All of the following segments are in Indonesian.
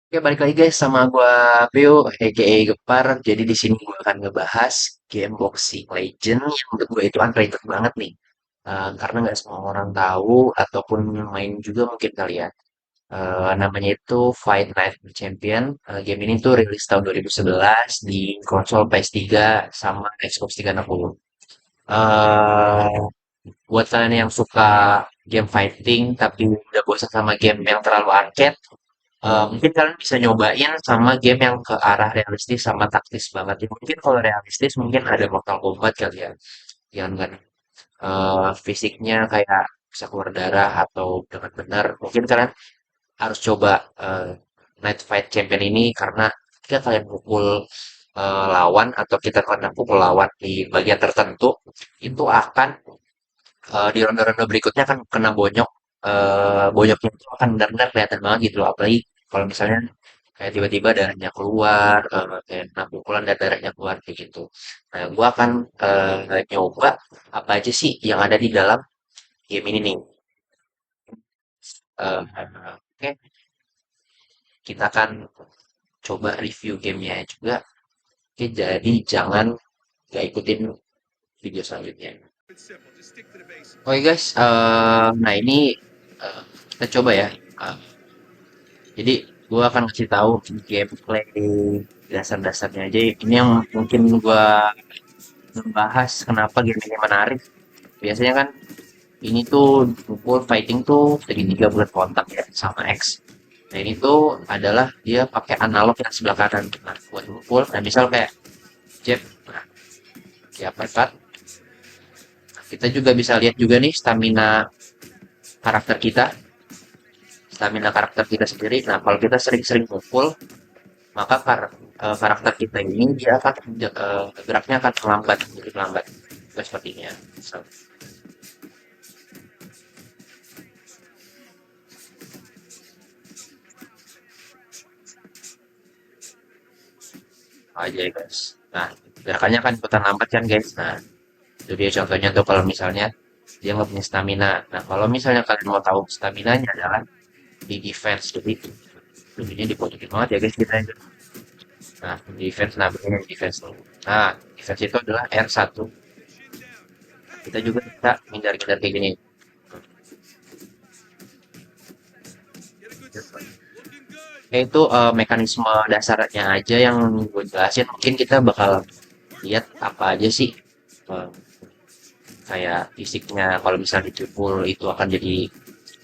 Oke, balik lagi guys sama gua Beo, aka Gepar. Jadi di sini gua akan ngebahas game Boxing Legend yang menurut gue itu underrated banget nih. Karena nggak semua orang tahu ataupun main juga mungkin kali ya. Namanya itu Fight Night Champion. Game ini tuh rilis tahun 2011 di konsol PS3 sama Xbox 360. Eh Buat kalian yang suka game fighting tapi udah bosan sama game yang terlalu arcade, mungkin kalian bisa nyobain sama game yang ke arah realistis sama taktis banget. Ya, mungkin kalau realistis mungkin ada Mortal Kombat kali ya, yang kan fisiknya kayak bisa keluar darah atau dengan benar. Mungkin kalian harus coba Night Fight Champion ini karena ketika kalian pukul lawan atau kita kena pukul lawan di bagian tertentu, itu akan di ronde-ronde berikutnya akan kena bonyok. Bonyoknya itu akan benar-benar kelihatan banget gitu loh. Apalagi kalau misalnya kayak tiba-tiba darahnya keluar, kayak kena pukulan dan darahnya keluar kayak gitu. Nah, gua akan nyoba apa aja sih yang ada di dalam game ini nih. Oke, kita akan coba review gamenya juga. Oke, jadi jangan gak ikutin video selanjutnya. Oke guys, nah ini kita coba ya. Eh, Jadi gue akan kasih tahu gameplay dasar-dasarnya aja. Ini yang mungkin gue membahas kenapa game ini menarik. Biasanya kan ini tuh pukul fighting tuh dari tiga bulan kontak ya sama X. Nah ini tuh adalah dia pakai analog yang sebelah kanan. Nah buat pukul, nah misal kayak jab, nah, ya uppercut. Kita juga bisa lihat juga nih karakter kita, stamina karakter kita sendiri. Nah kalau kita sering-sering pukul, maka karakter kita ini dia akan geraknya akan melambat jadi lambat sepertinya. So, aja ya guys, nah gerakannya kan ikutan lambat kan guys. Nah itu dia contohnya tuh kalau misalnya dia nggak punya stamina. Nah kalau misalnya kalian mau tahu stamina nya adalah di defense. Jadi dulunya dipojokin banget ya guys kita itu. Nah di defense, nah begini defense tuh. Nah defense itu adalah R1. Kita juga bisa menghindar-hindar kayak gini. Ya itu mekanisme dasarnya aja yang gue jelasin. Mungkin kita bakal lihat apa aja sih eh, kayak fisiknya. Kalau misalnya dipukul itu akan jadi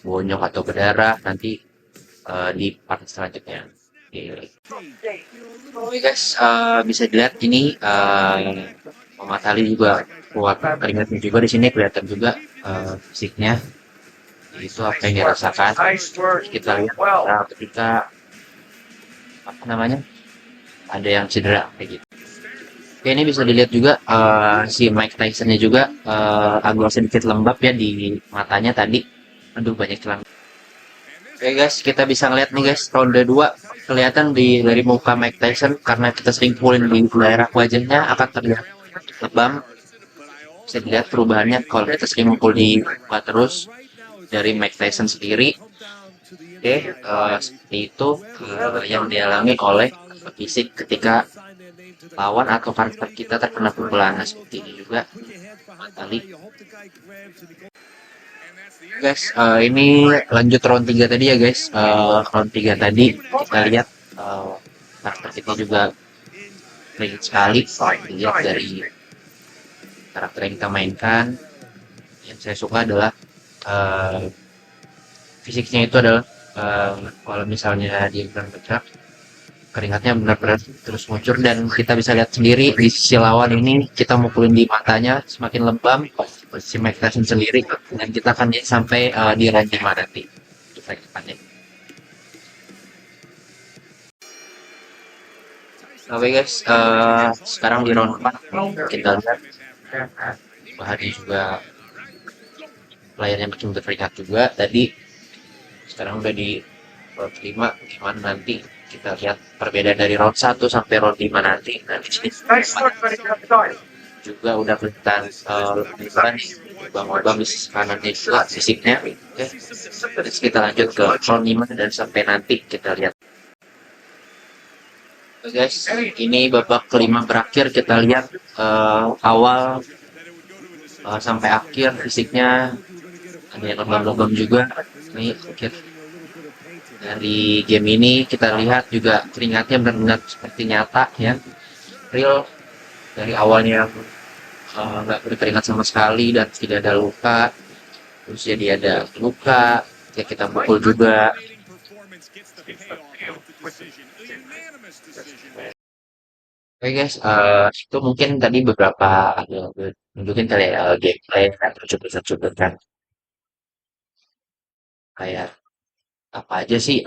bonyok atau berdarah nanti di part selanjutnya. Oke guys, bisa dilihat ini Muhammad Ali juga kuat keringatnya juga di sini kelihatan juga fisiknya itu apa yang dirasakan. Kita lihat ketika apa namanya ada yang cedera kayak gitu. Oke, ini bisa dilihat juga si Mike Tyson-nya juga agak sedikit lembab ya di matanya tadi. Aduh, banyak celang. Oke guys, kita bisa ngeliat nih guys, ronde 2 kelihatan dari muka Mike Tyson karena kita sering pulin di daerah wajahnya akan terlihat lebam. Bisa dilihat perubahannya kalau kita sering mukul di muka terus dari Mike Tyson sendiri. Oke, seperti itu yang dialami oleh fisik ketika lawan atau karakter kita terkena pukulan. Nah, seperti ini juga kali. Guys, ini lanjut round 3 tadi ya guys. Round 3 tadi kita lihat eh, karakter kita juga baik sekali. Dilihat dari karakter yang kita mainkan. Yang saya suka adalah eh, fisiknya itu adalah kalau misalnya dia benar bergerak, keringatnya benar-benar terus ngucur dan kita bisa lihat sendiri di sisi lawan ini kita mukulin di matanya semakin lebam si Mike Tyson sendiri dan kita akan lihat sampai di range 5 nanti itu depannya. Oke guys, sekarang di round 4 kita lihat Bahari juga layarnya makin berkeringat juga tadi. Sekarang udah di round 5, gimana nanti kita lihat perbedaan dari round 1 sampai round 5 nanti. Nah, di sini juga udah kelihatan lebih keren bang di sisi kanannya juga fisiknya. Oke, terus kita lanjut ke round 5 dan sampai nanti kita lihat. Guys, ini babak kelima berakhir kita lihat awal sampai akhir fisiknya ada yang lebam-lebam juga. Ini akhir dari game ini kita lihat juga keringatnya benar-benar seperti nyata ya, real dari awalnya nggak berkeringat sama sekali dan tidak ada luka, terus jadi ada luka ya kita pukul juga. Oke guys, itu mungkin tadi beberapa ada nunjukin kali ya gameplay atau cuplikan-cuplikan kayak apa aja sih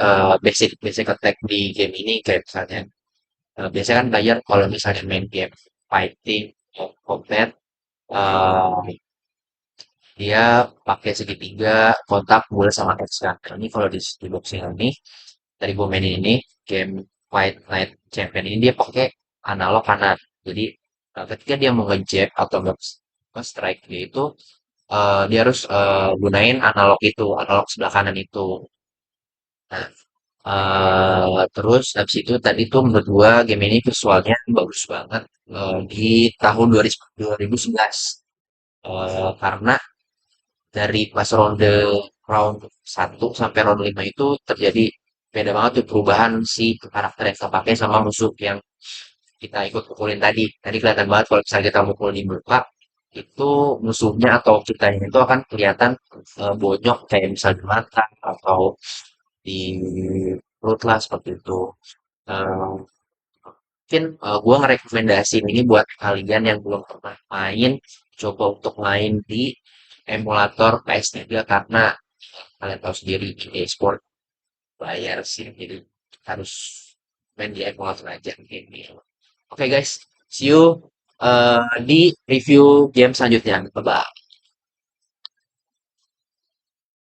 basic basic attack di game ini kayak misalnya biasanya kan player kalau misalnya main game fighting atau combat eh, dia pakai segitiga kontak bola sama X kan. Nah, ini kalau di boxing ini dari gue mainin ini game Fight Night Champion ini dia pakai analog kanan. Jadi ketika dia mau nge-jab atau nge-strike dia itu dia harus gunain analog itu, analog sebelah kanan itu. Nah, terus habis itu tadi tuh menurut gua game ini visualnya bagus banget di tahun 2011. Karena dari pas round 1 sampai round 5 itu terjadi beda banget tuh perubahan si karakter yang kita pakai sama musuh yang kita ikut pukulin tadi. Tadi kelihatan banget kalau misalnya kita mukul di muka, itu musuhnya atau kitanya itu akan kelihatan bonyok kayak misalnya di mata atau di perut lah seperti itu. Eh, Mungkin gue ngerekomendasiin ini buat kalian yang belum pernah main, coba untuk main di emulator PS3 karena kalian tahu sendiri e-sport bayar sih, jadi harus main di emulator aja ini. Oke guys, see you di review game selanjutnya. Bye bye.